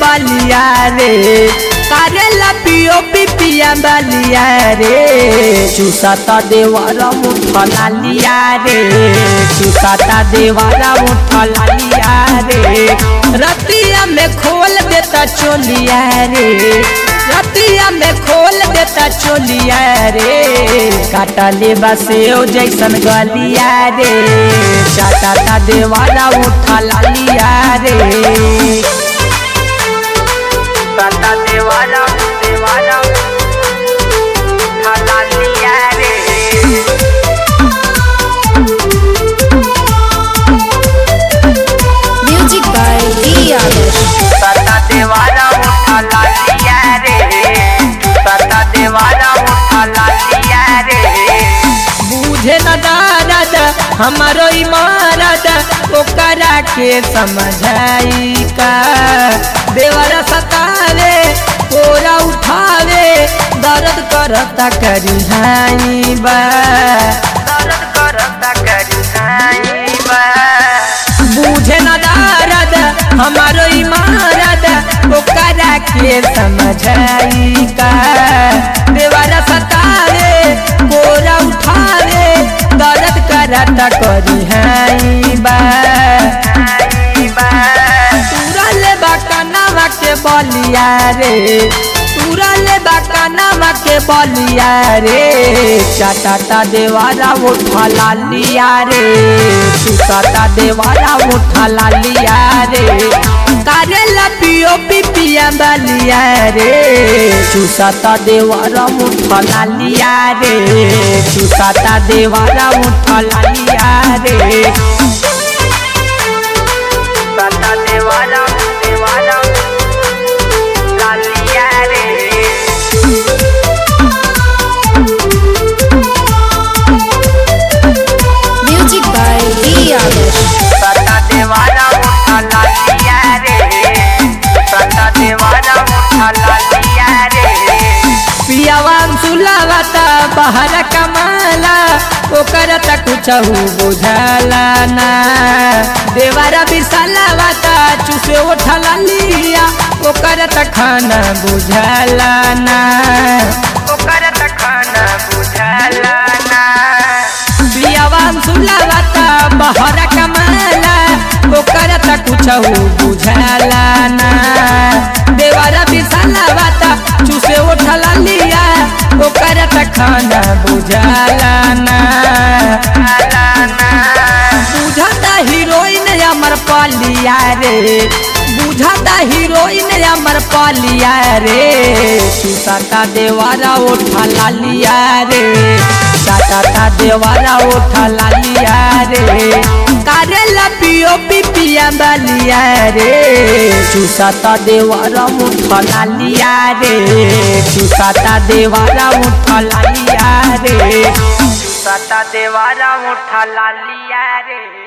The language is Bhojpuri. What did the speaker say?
बालिया रे करेला पियो पिपिया बालिया रे चूसाता देवारा मुठला लिया रे चूसाता देवारा मुठला लिया रे रतिया में खोल देता चोलिया रे रतिया में खोल देता चोलिया रे काटा ले बसे ओ जैसन गलिया रे चाटाता देवारा मुठला लिया रे काटा देवारा देवारा मुठला लिया रे म्यूजिक बाय डी आदर्श काटा देवारा मुठला लिया रे काटा देवारा मुठला लिया रे बुझे न दर्द हमारो इमारत ओकरा के समझाई का देवरा सतावे कोरा उठावे दर्द करता करिहाई बा दर्द करता करिहाई बा बुझे न दर्द हमारो इमारत ओकरा के समझाई का देवरा सतावे कोरा उठावे दर्द करता करिहाई बा के बलिया रे पूरा ले बाकानावा के बलिया रे चाटाता देवारा उठला लिया रे चूसाता देवारा उठला लिया रे करेला पियो पिपिया बलिया रे चूसाता देवारा उठला लिया रे चूसाता देवारा उठला लिया रे चूसाता देवारा देवारा म्यूजिक बाय डी आदर्श काटा देवारा मुठला लिया रे काटा देवारा मुठला लिया रे पियावा सुलावता बाहर कमाला ओकर त कुछ बुझला ना देवारा बिसलावता चूसे उठला लिया ओकर त खाना बुझला ना ओकर त खाना बुझला ना पियावा सुलावता बाहर कमाला ओकर त कुछ बुझला ना देवारा बिसलावता चूसे उठला लिया ओकर त खाना बुझला ना बुझाता हीरोइन अमर पालिया रे बुझाता हीरोइन अमर पालिया रे चूसाता देवारा उठला लिया रे चाटाता देवारा उठला लिया रे करेला पियो पिपिया बलिया रे चूसाता देवारा उठला लिया रे चूसाता देवारा उठला लिया रे चूसाता देवारा उठला लिया रे।